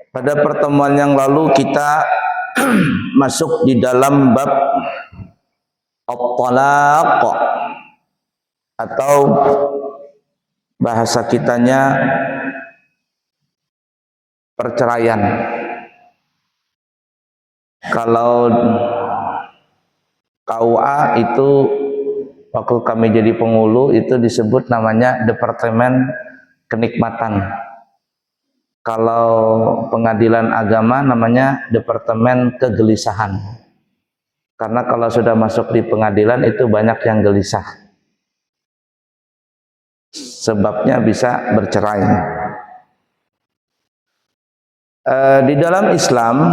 Pada pertemuan yang lalu kita masuk di dalam bab at-talaq atau bahasa kitanya perceraian. Kalau KUA itu waktu kami jadi pengulu itu disebut namanya Departemen Kenikmatan. Kalau pengadilan agama namanya Departemen Kegelisahan. Karena kalau sudah masuk di pengadilan itu banyak yang gelisah. Sebabnya bisa bercerai. Di dalam Islam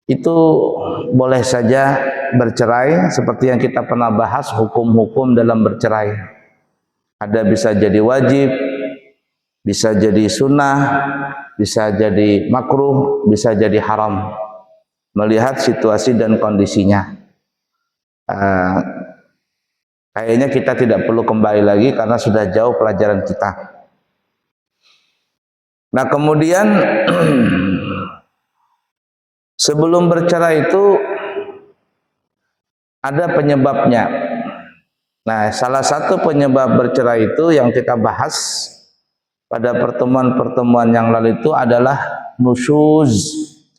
itu boleh saja bercerai seperti yang kita pernah bahas hukum-hukum dalam bercerai. Ada bisa jadi wajib, bisa jadi sunnah, bisa jadi makruh, bisa jadi haram. Melihat situasi dan kondisinya. Kayaknya kita tidak perlu kembali lagi karena sudah jauh pelajaran kita. Nah kemudian sebelum bercerai itu ada penyebabnya. Nah salah satu penyebab bercerai itu yang kita bahas pada pertemuan-pertemuan yang lalu itu adalah nusyuz,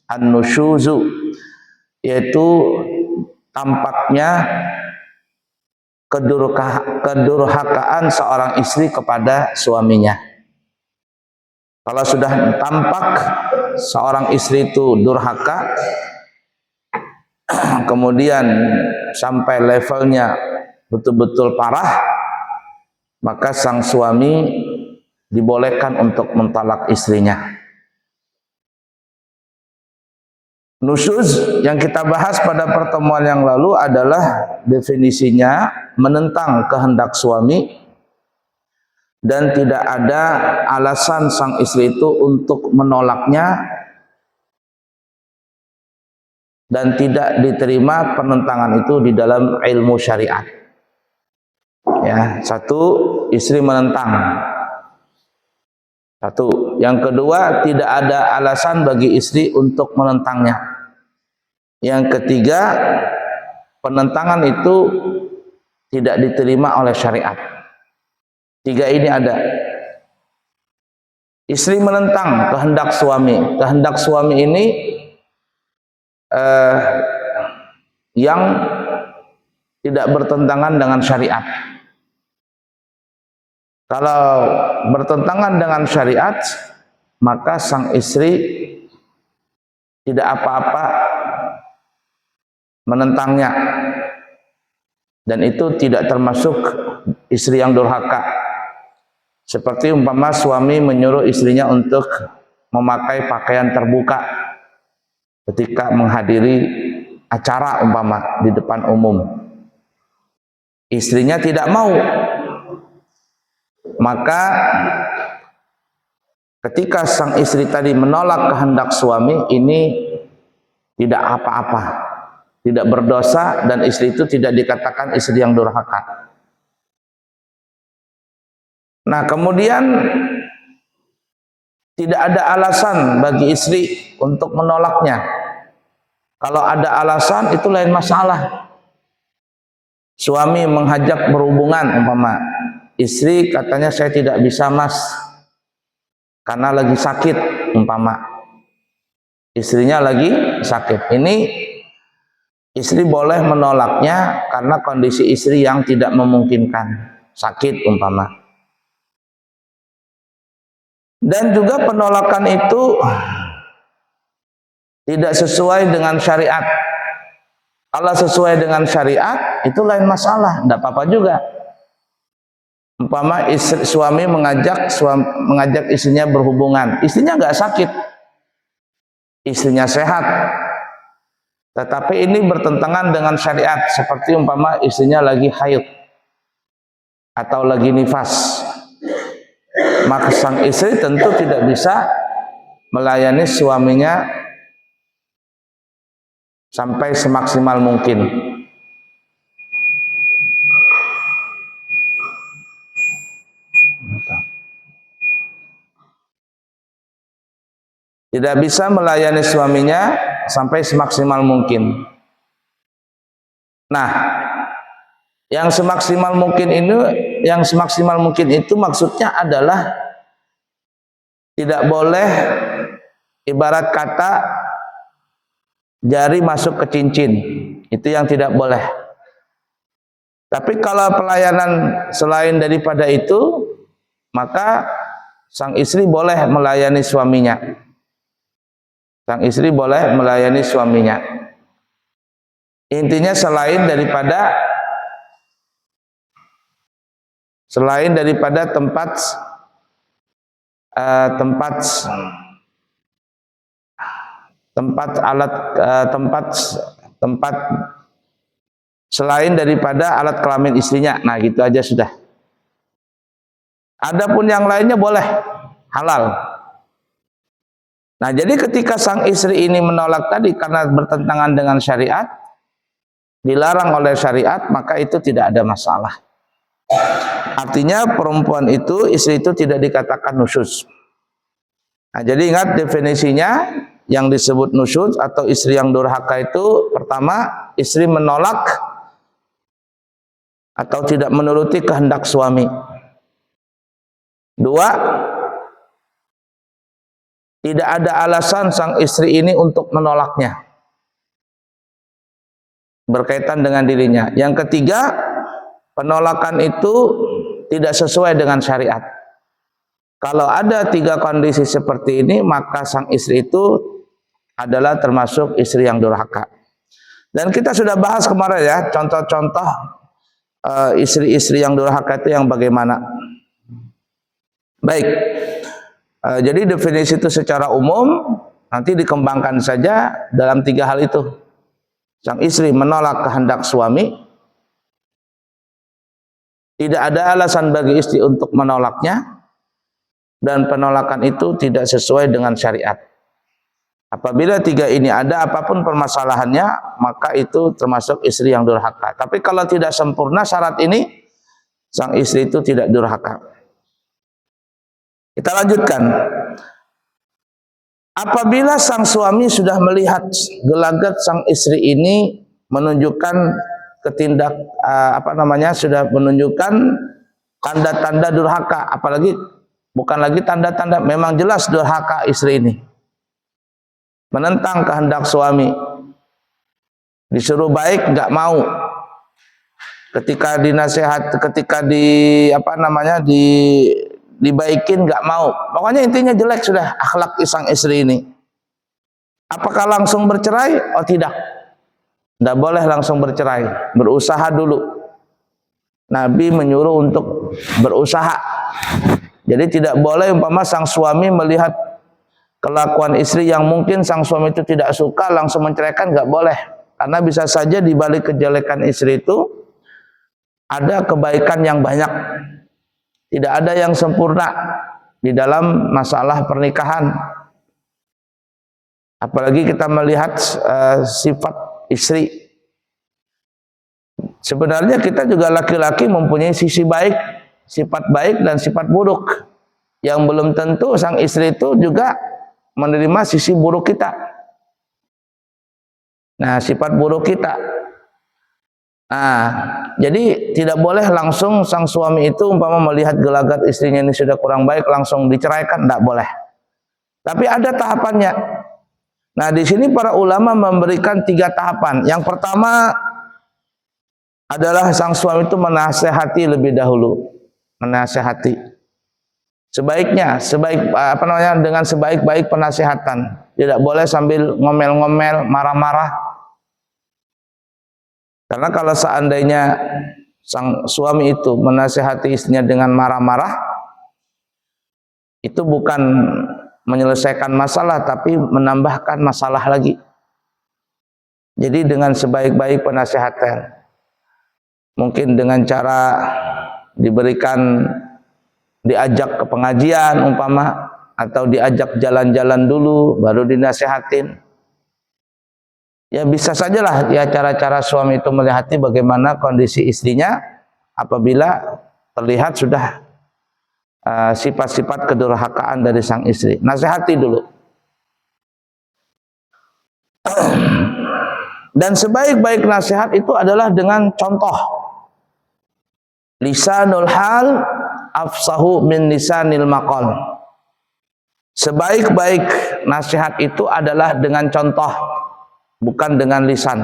an-nusyuzu, yaitu tampaknya kedurhakaan seorang istri kepada suaminya. Kalau sudah tampak seorang istri itu durhaka, kemudian sampai levelnya betul-betul parah, maka sang suami dibolehkan untuk mentalak istrinya. Nusyuz yang kita bahas pada pertemuan yang lalu adalah definisinya menentang kehendak suami dan tidak ada alasan sang istri itu untuk menolaknya dan tidak diterima penentangan itu di dalam ilmu syariat. Ya, satu, istri menentang. Satu. Yang kedua, tidak ada alasan bagi istri untuk menentangnya. Yang ketiga, penentangan itu tidak diterima oleh syariat. Tiga ini ada. Istri menentang kehendak suami. Kehendak suami ini yang tidak bertentangan dengan syariat. Kalau bertentangan dengan syariat, maka sang istri tidak apa-apa menentangnya. Dan itu tidak termasuk istri yang durhaka. Seperti umpama suami menyuruh istrinya untuk memakai pakaian terbuka ketika menghadiri acara umpama di depan umum. Istrinya tidak mau. Maka ketika sang istri tadi menolak kehendak suami, ini tidak apa-apa, tidak berdosa, dan istri itu tidak dikatakan istri yang durhaka. Nah kemudian tidak ada alasan bagi istri untuk menolaknya. Kalau ada alasan itu lain masalah. Suami mengajak berhubungan umpama, istri katanya saya tidak bisa mas karena lagi sakit umpama. Istrinya lagi sakit. Ini istri boleh menolaknya karena kondisi istri yang tidak memungkinkan, sakit umpama. Dan juga penolakan itu tidak sesuai dengan syariat. Kalau sesuai dengan syariat itu lain masalah, tidak apa-apa juga. Umpama suami mengajak istrinya berhubungan, istrinya nggak sakit, istrinya sehat, tetapi ini bertentangan dengan syariat, seperti umpama istrinya lagi haid atau lagi nifas, maka sang istri tentu tidak bisa melayani suaminya sampai semaksimal mungkin. Tidak bisa melayani suaminya sampai semaksimal mungkin. Nah, yang semaksimal mungkin itu maksudnya adalah tidak boleh ibarat kata jari masuk ke cincin. Itu yang tidak boleh. Tapi kalau pelayanan selain daripada itu, maka sang istri boleh melayani suaminya. Sang istri boleh melayani suaminya. Intinya selain daripada tempat selain daripada alat kelamin istrinya. Nah, gitu aja sudah. Adapun yang lainnya boleh, halal. Nah, jadi ketika sang istri ini menolak tadi karena bertentangan dengan syariat, dilarang oleh syariat, maka itu tidak ada masalah. Artinya perempuan itu, istri itu tidak dikatakan nusyuz. Nah, jadi ingat definisinya, yang disebut nusyuz atau istri yang durhaka itu, pertama, istri menolak atau tidak menuruti kehendak suami. Dua, tidak ada alasan sang istri ini untuk menolaknya berkaitan dengan dirinya. Yang ketiga, penolakan itu tidak sesuai dengan syariat. Kalau ada 3 kondisi seperti ini, maka sang istri itu adalah termasuk istri yang durhaka. Dan kita sudah bahas kemarin ya, contoh-contoh istri-istri yang durhaka itu yang bagaimana. Baik, jadi definisi itu secara umum, nanti dikembangkan saja dalam 3 hal itu. Sang istri menolak kehendak suami, tidak ada alasan bagi istri untuk menolaknya, dan penolakan itu tidak sesuai dengan syariat. Apabila 3 ini ada, apapun permasalahannya, maka itu termasuk istri yang durhaka. Tapi kalau tidak sempurna syarat ini, sang istri itu tidak durhaka. Kita lanjutkan. Apabila sang suami sudah melihat gelagat sang istri ini menunjukkan sudah menunjukkan tanda-tanda durhaka, apalagi bukan lagi tanda-tanda, memang jelas durhaka istri ini, menentang kehendak suami, disuruh baik nggak mau, ketika dibaikin nggak mau, pokoknya intinya jelek sudah akhlak sang istri ini. Apakah langsung bercerai? Oh tidak, tidak boleh langsung bercerai, berusaha dulu. Nabi menyuruh untuk berusaha. Jadi tidak boleh umpama sang suami melihat kelakuan istri yang mungkin sang suami itu tidak suka langsung menceraikan, nggak boleh. Karena bisa saja di balik kejelekan istri itu ada kebaikan yang banyak. Tidak ada yang sempurna di dalam masalah pernikahan. Apalagi kita melihat sifat istri. Sebenarnya kita juga laki-laki mempunyai sisi baik, sifat baik dan sifat buruk. Yang belum tentu sang istri itu juga menerima sisi buruk kita. Nah, sifat buruk kita. Nah, jadi tidak boleh langsung sang suami itu umpama melihat gelagat istrinya ini sudah kurang baik langsung diceraikan, tidak boleh. Tapi ada tahapannya. Nah, di sini para ulama memberikan 3 tahapan. Yang pertama adalah sang suami itu menasehati lebih dahulu, menasehati. Sebaiknya, dengan sebaik-baik penasehatan. Tidak boleh sambil ngomel-ngomel, marah-marah. Karena kalau seandainya sang suami itu menasehati istrinya dengan marah-marah, itu bukan menyelesaikan masalah, tapi menambahkan masalah lagi. Jadi dengan sebaik-baik penasehatan, mungkin dengan cara diajak ke pengajian umpama, atau diajak jalan-jalan dulu, baru dinasehatin. Ya bisa sajalah ya cara-cara suami itu melihati bagaimana kondisi istrinya apabila terlihat sudah sifat-sifat kedurhakaan dari sang istri. Nasihati dulu. Dan sebaik-baik nasihat itu adalah dengan contoh. Lisanul hal afsahu min lisanil maqal. Sebaik-baik nasihat itu adalah dengan contoh, bukan dengan lisan.